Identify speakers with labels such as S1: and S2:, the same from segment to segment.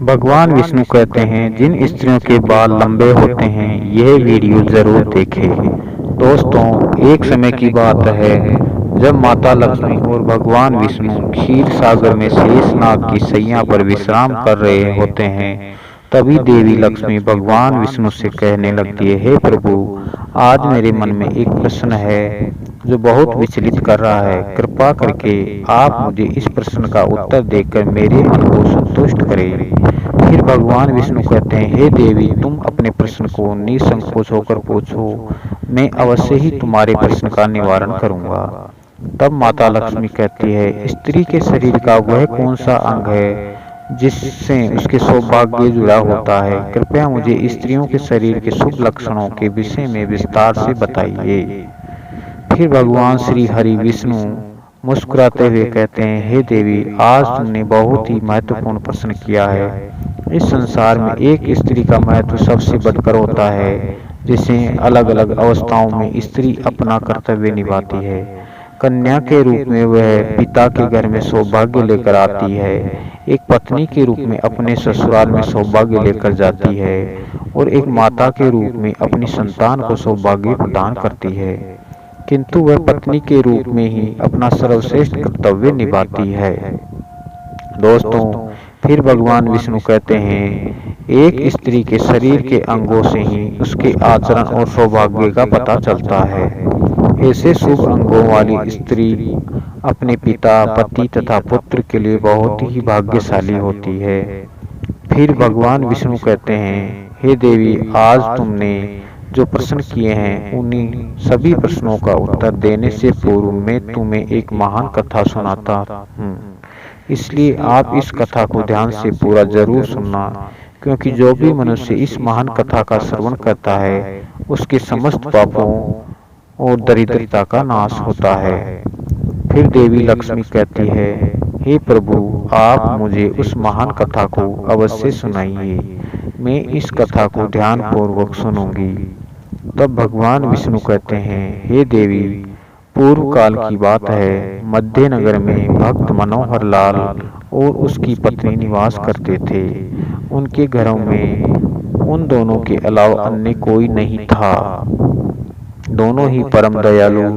S1: भगवान विष्णु कहते हैं जिन स्त्रियों के बाल लंबे होते हैं यह वीडियो जरूर देखें। दोस्तों, एक समय की बात है जब माता लक्ष्मी और भगवान विष्णु क्षीर सागर में शेषनाग की सैया पर विश्राम कर रहे होते हैं। तभी देवी लक्ष्मी भगवान विष्णु से कहने लगती है, हे प्रभु, आज मेरे मन में एक प्रश्न है जो बहुत विचलित कर रहा है। कृपा करके आप मुझे इस प्रश्न का उत्तर देकर मेरे मन को संतुष्ट करें। फिर भगवान विष्णु कहते हैं, हे देवी, तुम अपने प्रश्न को निसंकोच होकर पूछो, मैं अवश्य ही तुम्हारे प्रश्न का निवारण करूंगा। तब माता लक्ष्मी कहती है, स्त्री के शरीर का वह कौन सा अंग है जिससे उसके सौभाग्य जुड़ा होता है? कृपया मुझे स्त्रियों के शरीर के शुभ लक्षणों के विषय में विस्तार से बताइए। फिर भगवान श्री हरि विष्णु मुस्कुराते हुए कहते हैं, हे देवी, आज तुमने बहुत ही महत्वपूर्ण प्रश्न किया है। इस संसार में एक स्त्री का महत्व सबसे बढ़कर होता है, जिसे अलग अलग अवस्थाओं में स्त्री अपना कर्तव्य निभाती है। कन्या के रूप में वह पिता के घर में सौभाग्य लेकर आती है, एक पत्नी के रूप में अपने ससुराल में सौभाग्य लेकर जाती है, और एक माता के रूप में अपनी संतान को सौभाग्य प्रदान करती है। किंतु वह पत्नी के रूप में ही अपना सर्वश्रेष्ठ कर्तव्य निभाती है। दोस्तों, फिर भगवान विष्णु कहते हैं, एक स्त्री के शरीर के अंगों से ही उसके आचरण और सौभाग्य का पता चलता है। ऐसे शुभ अंगों वाली स्त्री अपने पिता, पति तथा पुत्र के लिए बहुत ही भाग्यशाली होती है। फिर भगवान विष्णु कहते हैं, हे देवी, आज तुमने जो प्रश्न किए हैं उन्हीं सभी प्रश्नों का उत्तर देने से पूर्व मैं तुम्हें एक महान कथा सुनाता हूँ। इसलिए आप इस कथा को ध्यान से पूरा जरूर सुनना, क्योंकि जो भी मनुष्य इस महान कथा का श्रवण करता है उसके समस्त पापों और दरिद्रता का नाश होता है। फिर देवी लक्ष्मी कहती है, हे प्रभु, आप मुझे उस महान कथा को अवश्य सुनाइए, मैं इस कथा को ध्यान पूर्वक सुनूंगी। तब भगवान विष्णु कहते हैं, हे देवी, पूर्व काल की बात है, मध्य नगर में भक्त मनोहर लाल और उसकी पत्नी निवास करते थे। उनके घरों में उन दोनों के अलावा अन्य कोई नहीं था। दोनों ही परम दयालु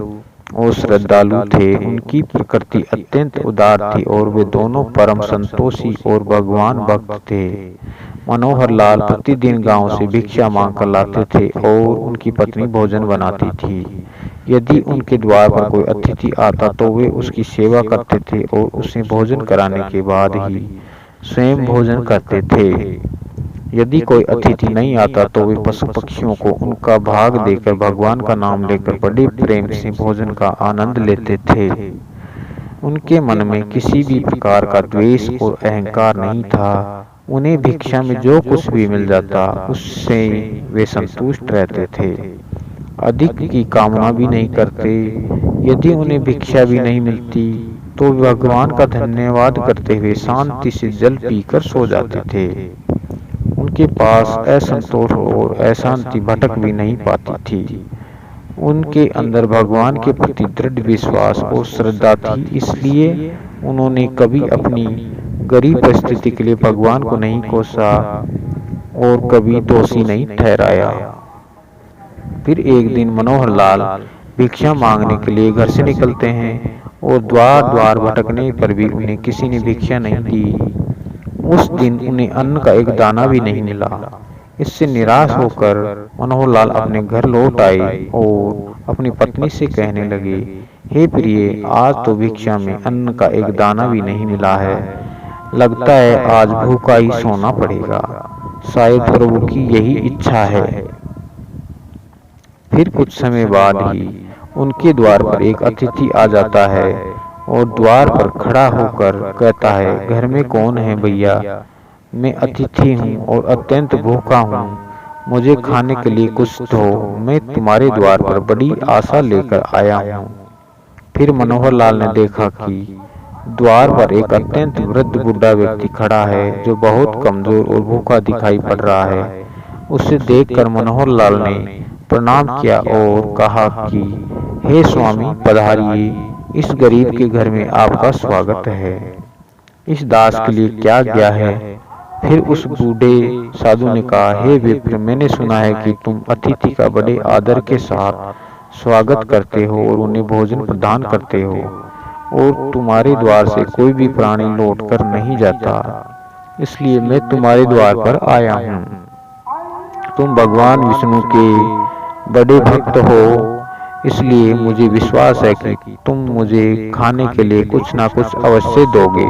S1: और श्रद्धालु थे। उनकी प्रकृति अत्यंत उदार थी और वे दोनों परम संतोषी और भगवान भक्त थे। मनोहर लाल प्रतिदिन गांव से भिक्षा मांग कर लाते थे और उनकी पत्नी भोजन बनाती थी। यदि उनके द्वार पर कोई अतिथि आता तो वे उसकी सेवा करते थे और उसे भोजन कराने के बाद ही स्वयं भोजन करते थे। यदि कोई अतिथि नहीं आता तो वे पशु पक्षियों को उनका भाग देकर भगवान का नाम लेकर बड़े प्रेम से भोजन का आनंद लेते थे। उनके मन में किसी भी प्रकार का द्वेष और अहंकार नहीं था। उन्हें भिक्षा में जो कुछ भी मिल जाता उससे वे संतुष्ट रहते थे, अधिक की कामना भी नहीं करते। यदि उन्हें भिक्षा भी नहीं मिलती तो भगवान का धन्यवाद करते हुए शांति से जल पीकर सो जाते थे। उनके पास असंतोष और अशांति भटक भी नहीं पाती थी। उनके अंदर भगवान के प्रति दृढ़ विश्वास और श्रद्धा थी, इसलिए उन्होंने कभी अपनी गरीब परिस्थिति के लिए भगवान को नहीं कोसा और कभी दोषी नहीं ठहराया। फिर एक दिन मनोहर लाल भिक्षा मांगने के लिए घर से निकलते हैं और द्वार द्वार भटकने पर भी उन्हें किसी ने भिक्षा नहीं दी। उस दिन उन्हें अन्न का एक दाना भी नहीं मिला। इससे निराश होकर मनोहर लाल अपने घर लौट आए और अपनी पत्नी से कहने लगे, हे प्रिय, आज तो भिक्षा में अन्न का एक दाना भी नहीं मिला है। लगता है आज भूखा ही सोना पड़ेगा। शायद प्रभु की यही इच्छा है। फिर कुछ समय बाद ही उनके द्वार पर एक अतिथि आ जाता है और द्वार पर खड़ा होकर कहता है, घर में कौन है भैया? मैं अतिथि हूँ और अत्यंत भूखा हूँ, मुझे खाने के लिए कुछ दो। मैं तुम्हारे द्वार पर बड़ी आशा लेकर आया हूँ। फिर मनोहर लाल ने देखा कि द्वार पर एक अत्यंत वृद्ध बूढ़ा व्यक्ति खड़ा है जो बहुत कमजोर और भूखा दिखाई पड़ रहा है। उसे देखकर मनोहर लाल ने प्रणाम किया और कहा कि हे स्वामी, पधारिए, इस गरीब के घर में आपका स्वागत है। इस दास के लिए क्या गया है? फिर उस बूढ़े साधु ने कहा, हे विप्र, मैंने सुना है कि तुम अतिथि का बड़े आदर के साथ स्वागत करते हो और उन्हें भोजन प्रदान करते हो, और तुम्हारे द्वार से कोई भी प्राणी लौट कर नहीं जाता, इसलिए मैं तुम्हारे द्वार पर आया हूँ। तुम भगवान विष्णु के बड़े भक्त हो, इसलिए मुझे विश्वास है कि तुम मुझे खाने के लिए कुछ ना कुछ अवश्य दोगे,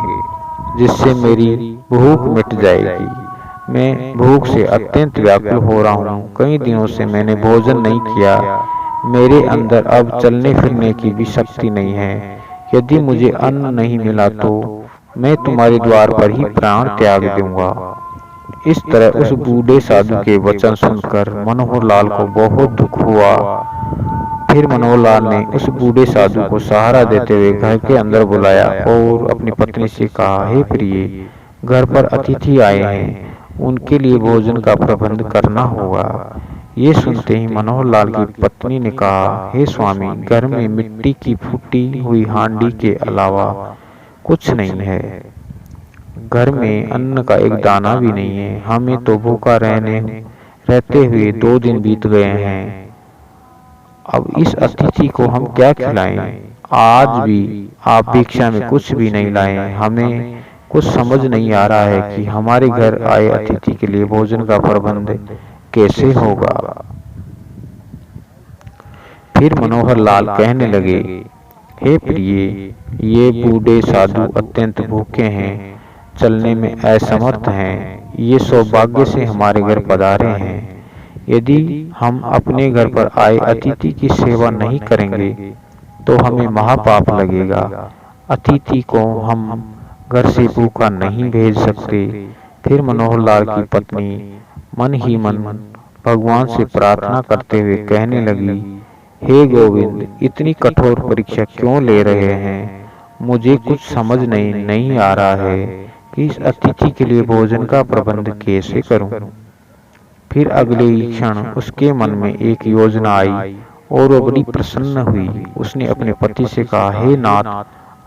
S1: जिससे मेरी भूख मिट जाएगी। मैं भूख से अत्यंत व्याकुल हो रहा हूँ। कई दिनों से मैंने भोजन नहीं किया। मेरे अंदर अब चलने फिरने की भी शक्ति नहीं है। यदि मुझे अन्न नहीं मिला तो मैं तुम्हारे द्वार पर ही प्राण त्याग दूंगा। इस तरह उस बूढ़े साधु के वचन सुनकर मनोहर लाल को बहुत दुख हुआ। फिर मनोहर लाल ने उस बूढ़े साधु को सहारा देते हुए घर के अंदर बुलाया और अपनी पत्नी से कहा, हे प्रिय, घर पर अतिथि आए हैं, उनके लिए भोजन का प्रबंध करना होगा। ये सुनते ही मनोहर लाल की पत्नी ने कहा, हे स्वामी, घर में मिट्टी की फूटी हुई हांडी के अलावा कुछ नहीं है। घर में अन्न का एक दाना भी नहीं है। हमें तो भूखा रहते हुए 2 दिन बीत गए हैं। अब इस अतिथि को हम क्या खिलाएं? आज भी आप भिक्षा में कुछ भी नहीं लाए। हमें कुछ समझ नहीं आ रहा है कि हमारे घर आए अतिथि के लिए भोजन का प्रबंध कैसे होगा। फिर मनोहर लाल कहने लगे, हे प्रिय, ये बूढ़े साधु अत्यंत भूखे हैं, चलने में असमर्थ हैं। ये सौभाग्य से हमारे घर पधारे हैं। यदि हम अपने घर पर आए अतिथि की सेवा नहीं करेंगे तो हमें महापाप लगेगा। अतिथि को हम घर से भूखा नहीं भेज सकते। फिर मनोहर लाल की पत्नी मन ही मन भगवान से प्रार्थना करते हुए कहने लगी, हे गोविंद, इतनी कठोर परीक्षा क्यों ले रहे हैं? मुझे कुछ समझ नहीं आ रहा है कि इस अतिथि के लिए भोजन का प्रबंध कैसे करूं। फिर अगले ही क्षण उसके मन में एक योजना आई और वो बड़ी प्रसन्न हुई। उसने अपने पति से कहा, हे नाथ,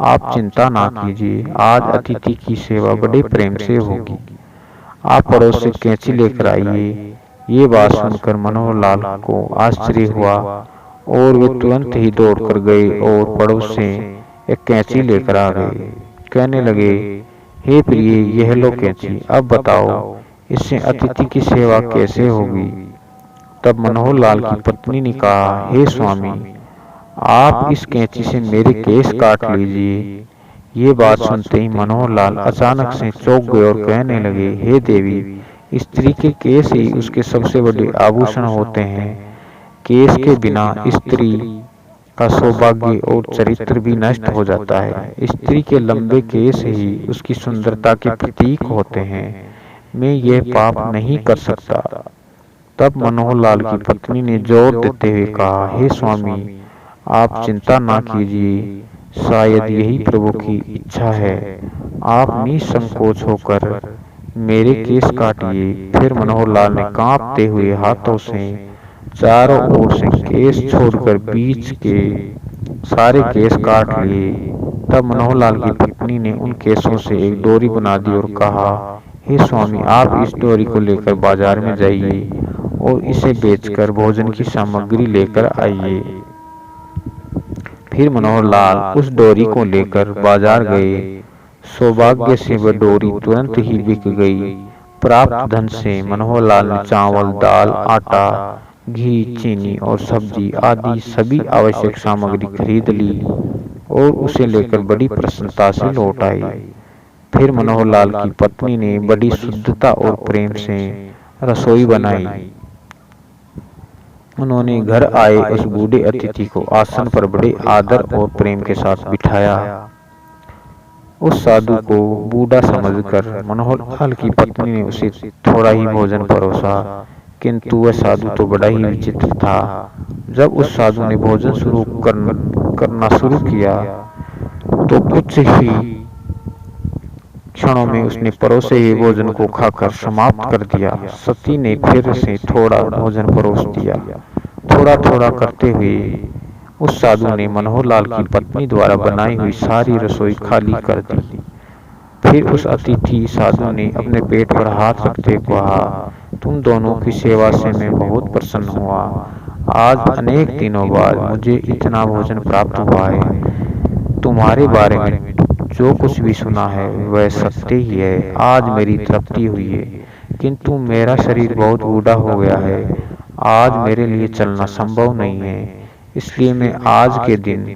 S1: आप चिंता ना कीजिए, आज अतिथि की सेवा बड़े प्रेम से होगी। आप पड़ोस से कैंची लेकर आइए। ये बात सुनकर मनोहर लाल को आश्चर्य हुआ और वे तुरंत ही दौड़कर गए और पड़ोस से एक कैंची लेकर आ गए। कहने लगे, हे प्रिय, यह लो कैंची, अब बताओ इससे अतिथि की सेवा कैसे होगी। तब मनोहर लाल की पत्नी ने कहा, हे स्वामी, आप इस कैंची से मेरे केस काट लीजिए। ये बात सुनते ही मनोहर लाल अचानक से चौंक गए और कहने लगे, हे देवी, स्त्री के केस ही उसके सबसे बड़े आभूषण होते हैं। केस के बिना स्त्री का सौभाग्य और चरित्र भी नष्ट हो जाता है। स्त्री के लंबे केस ही उसकी सुंदरता के प्रतीक होते हैं। मैं यह पाप नहीं कर सकता। तब मनोहर लाल की पत्नी ने जोर देते हुए कहा, हे स्वामी, आप चिंता ना कीजिए, शायद यही प्रभु की इच्छा है। आप निसंकोच होकर मेरे केस काटिए। फिर मनोहर लाल ने कांपते हुए हाथों से चारों ओर से केस छोड़कर बीच के सारे केस काट लिए। तब मनोहर लाल की पत्नी ने उन केसों से एक डोरी बना दी और कहा, हे स्वामी, आप इस डोरी को लेकर बाजार में जाइए और इसे बेचकर भोजन की सामग्री लेकर आइए। फिर मनोहर लाल उस डोरी को लेकर बाजार गए। सौभाग्य से वह डोरी तुरंत ही बिक गई। प्राप्त धन से मनोहर लाल ने चावल, दाल, आटा, घी, चीनी और सब्जी आदि सभी आवश्यक सामग्री खरीद ली और उसे लेकर बड़ी प्रसन्नता से लौट आई। फिर मनोहर लाल की पत्नी ने बड़ी शुद्धता और प्रेम से रसोई बनाई। उन्होंने घर आए उस बूढ़े अतिथि को आसन पर बड़े आदर और प्रेम के साथ बिठाया। उस साधु को बूढ़ा समझकर मनोहर लाल की पत्नी ने उसे थोड़ा ही भोजन परोसा, किंतु वह साधु तो बड़ा ही विचित्र था। जब उस साधु ने भोजन करना शुरू किया तो कुछ ही क्षणों में उसने परोसे हुए भोजन को खाकर समाप्त कर दिया। सती ने फिर से थोड़ा भोजन परोस दिया। थोड़ा थोड़ा करते हुए उस साधु ने मनोहर लाल की पत्नी द्वारा बनाई हुई सारी रसोई खाली कर दी। फिर उस अतिथि साधु ने अपने पेट पर हाथ रखते कहा, तुम दोनों की सेवा से मैं बहुत प्रसन्न हुआ। आज अनेक दिनों बाद मुझे इतना भोजन प्राप्त हुआ है। तुम्हारे बारे में जो कुछ भी सुना है वह सत्य ही है। आज मेरी तृप्ति हुई है, किंतु मेरा शरीर बहुत बूढ़ा हो गया है। आज मेरे लिए चलना संभव नहीं है, इसलिए मैं आज के दिन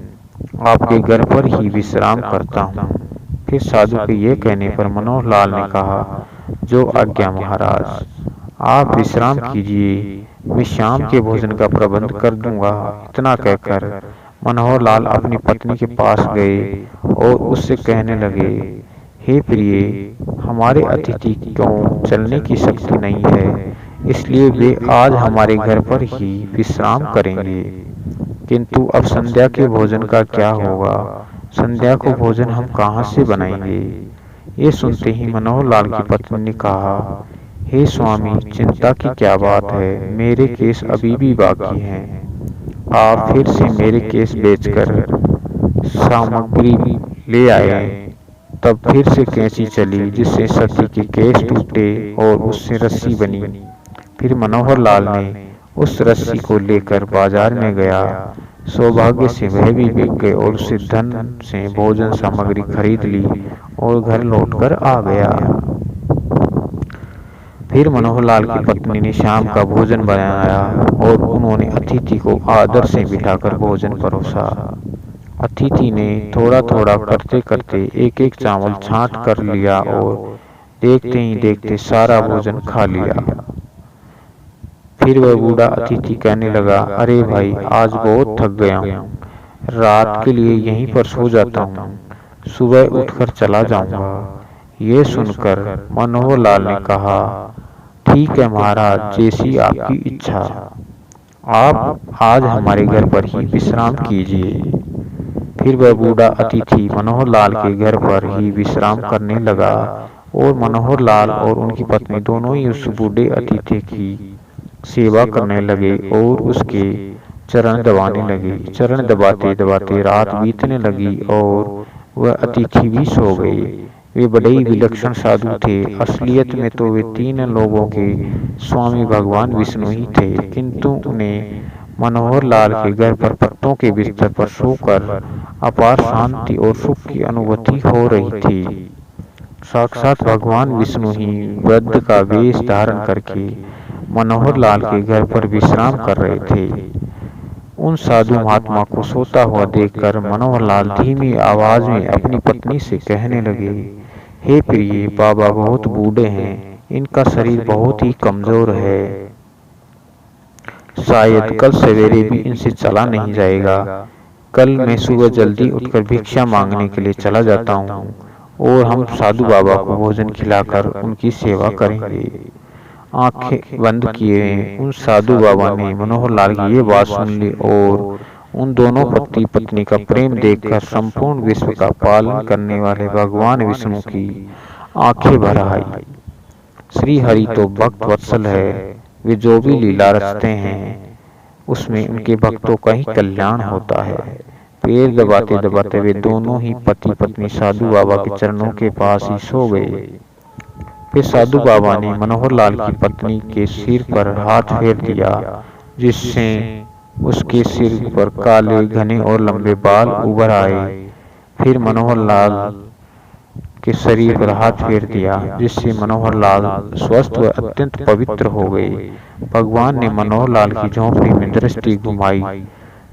S1: आपके घर पर ही विश्राम करता हूँ। फिर साधु के ये कहने पर मनोहर लाल ने कहा, जो आज्ञा महाराज, आप विश्राम कीजिए, मैं शाम के भोजन का प्रबंध कर दूंगा। इतना कहकर मनोहर लाल अपनी पत्नी के पास गए और उससे कहने लगे, हे प्रिय, हमारे अतिथि को चलने की शक्ति नहीं है, इसलिए वे आज हमारे घर पर ही विश्राम करेंगे। किंतु अब संध्या के भोजन का क्या होगा? संध्या को भोजन हम कहाँ से बनाएंगे? ये सुनते ही मनोहर लाल की पत्नी ने कहा, हे स्वामी, चिंता की क्या बात है, मेरे केस अभी भी बाकी हैं। आप फिर से मेरे केस बेचकर सामग्री ले आए। तब फिर से कैंची चली, जिससे सती के केस टूटे और उससे रस्सी बनी। फिर मनोहर लाल ने उस रस्सी को लेकर बाजार में गया। सौभाग्य से वह भी बिक गए और उसे धन से भोजन सामग्री खरीद ली और घर लौटकर आ गया। फिर मनोहर लाल की पत्नी ने शाम का भोजन बनाया और उन्होंने अतिथि को आदर से बिठाकर भोजन परोसा। अतिथि ने थोड़ा थोड़ा करते करते एक एक चावल छांट कर लिया और देखते ही देखते सारा भोजन खा लिया। फिर वह बूढ़ा अतिथि कहने लगा, अरे भाई, आज बहुत थक गया हूँ, रात के लिए यहीं पर सो जाता हूँ, सुबह उठकर चला जाऊंगा। ये सुनकर मनोहर लाल ने कहा, ठीक है महाराज, जैसी आपकी इच्छा, आप आज हमारे घर पर ही विश्राम कीजिए। फिर वह बूढ़ा अतिथि मनोहर लाल के घर पर ही विश्राम करने लगा और मनोहर लाल और उनकी पत्नी दोनों ही उस बूढ़े अतिथि की सेवा करने लगे और उसके चरण दबाने लगे। चरण दबाते दबाते रात बीतने लगी और वह अतिथि भी सो गए। वे बड़े ही विलक्षण साधु थे। असलियत में तो वे 3 लोगों के स्वामी भगवान विष्णु ही थे, किंतु उन्हें मनोहर लाल के घर पर पत्तों के बिस्तर पर सोकर अपार शांति और सुख की अनुभूति हो रही थी। साक्षात भगवान विष्णु ही वृद्ध का वेश धारण करके मनोहर लाल के घर पर विश्राम कर रहे थे। उन साधु महात्मा को सोता हुआ देखकर मनोहर लाल धीमी आवाज में अपनी पत्नी से कहने लगे, हे प्रिय, बाबा बहुत बूढ़े हैं, इनका शरीर बहुत ही कमजोर है, शायद कल सवेरे भी इनसे चला नहीं जाएगा। कल मैं सुबह जल्दी उठकर भिक्षा मांगने के लिए चला जाता हूँ और हम साधु बाबा को भोजन खिलाकर उनकी सेवा करेंगे। आंखें बंद किए उन साधु बाबा ने मनोहर लाल की ये बात सुन ली और उन दोनों पति पत्नी का प्रेम देखकर संपूर्ण विश्व का पालन करने वाले भगवान विष्णु की आंखें भर आई। श्री हरि तो भक्त वत्सल है, वे जो भी लीला रचते हैं उसमें उनके भक्तों का ही कल्याण होता है। पैर दबाते दबाते वे दोनों ही पति पत्नी साधु बाबा के चरणों के पास ही सो गए। फिर साधु बाबा ने मनोहर लाल की पत्नी के सिर पर हाथ फेर दिया, जिससे उसके सिर पर काले घने और लंबे बाल उभर आए। फिर मनोहर लाल के शरीर पर हाथ फेर दिया, जिससे मनोहर लाल स्वस्थ व अत्यंत पवित्र हो गए। भगवान ने मनोहर लाल की झोंपड़ी में दृष्टि घुमाई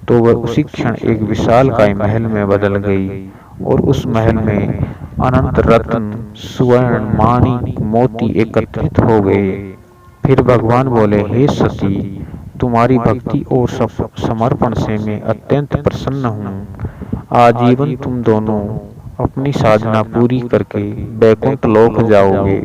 S1: तो वह उसी क्षण एक विशालकाय महल में बदल गई और उस महल में अनंत रत्न, स्वर्ण, माणिक, मोती एकत्रित हो गए। फिर भगवान बोले, हे सती, तुम्हारी भक्ति और समर्पण से मैं अत्यंत प्रसन्न हूँ। आजीवन तुम दोनों अपनी साधना पूरी करके बैकुंठ लोक जाओगे।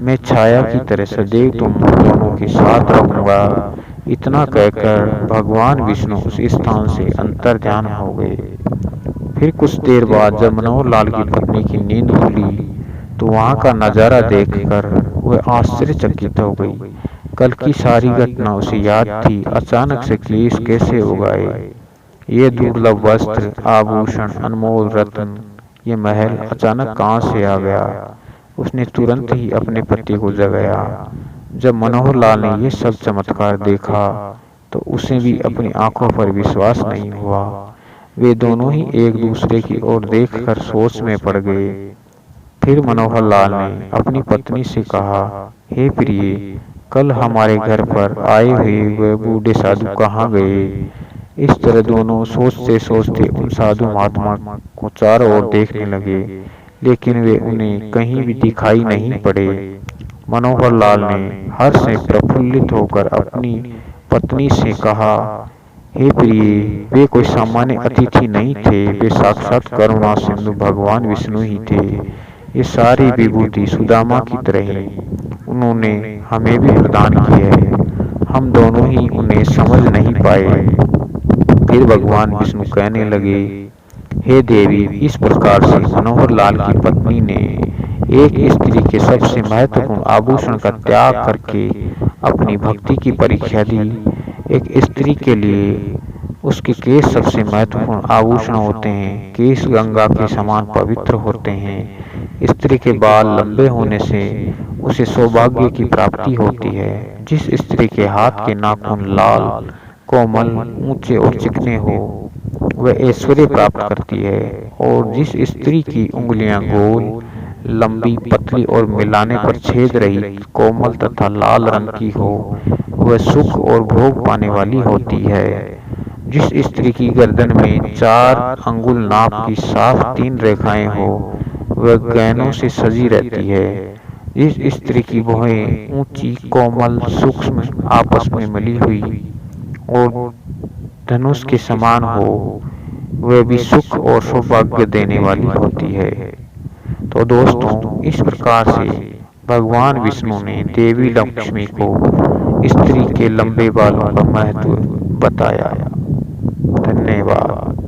S1: मैं छाया की तरह सदैव तुम दोनों के साथ रहूंगा। इतना कहकर भगवान विष्णु उस स्थान से अंतर्ध्यान हो गए। फिर कुछ देर बाद जब मनोहर लाल की पत्नी की नींद खुली तो वहां का नजारा देखकर वह आश्चर्यचकित हो गई। कल की सारी घटना उसे याद थी। अचानक से क्लेश कैसे उगाए, ये दुर्लभ वस्त्र, आभूषण, अनमोल रत्न, ये महल अचानक कहाँ से आ गया। उसने तुरंत ही अपने पति को जगाया। जब मनोहर लाल ने ये सब चमत्कार देखा तो उसे भी अपनी आंखों पर विश्वास नहीं हुआ। वे दोनों ही एक दूसरे की ओर देखकर सोच में पड़ गए। फिर मनोहर लाल ने अपनी पत्नी से कहा, हे प्रिय, कल हमारे घर पर आए हुए वह बूढ़े साधु कहाँ गए। इस तरह दोनों सोचते सोचते उन साधु महात्मा को चारों ओर देखने लगे, लेकिन वे उन्हें कहीं भी दिखाई नहीं पड़े। मनोहर लाल ने हर्ष से प्रफुल्लित होकर अपनी पत्नी से कहा, हे प्रिय, वे कोई सामान्य अतिथि नहीं थे, वे साक्षात करुणा सिंधु भगवान विष्णु ही थे। ये सारी विभूति सुदामा की तरह ही उन्होंने हमें भी प्रदान की है, हम दोनों ही उन्हें समझ नहीं पाए। फिर भगवान विष्णु कहने लगे, हे देवी, इस प्रकार से मनोहर लाल की पत्नी ने एक स्त्री के सबसे महत्वपूर्ण आभूषण का त्याग करके अपनी भक्ति की परीक्षा दी। एक स्त्री के लिए उसके केश सबसे महत्वपूर्ण आभूषण होते हैं। केश गंगा के समान पवित्र होते हैं। स्त्री के बाल लंबे होने से उसे सौभाग्य की प्राप्ति होती है। जिस स्त्री के हाथ के नाखून लाल, कोमल, ऊंचे और चिकने हो, वह ऐश्वर्य प्राप्त करती है। और जिस स्त्री की उंगलियां गोल, लंबी, पतली और मिलाने पर छेद रही, कोमल तथा लाल रंग की हो, वह सुख और भोग पाने वाली होती है। जिस स्त्री की गर्दन में 4 अंगुल नाप की साफ 3 रेखाएं हो, वह गहनों से सजी रहती है। जिस स्त्री की भौहें ऊंची, कोमल, सूक्ष्म, आपस में मिली हुई और धनुष के समान हो, वह भी सुख और सौभाग्य देने वाली होती है। तो दोस्तों, इस प्रकार से भगवान विष्णु ने देवी लक्ष्मी को स्त्री के लंबे बालों का महत्व बताया। धन्यवाद।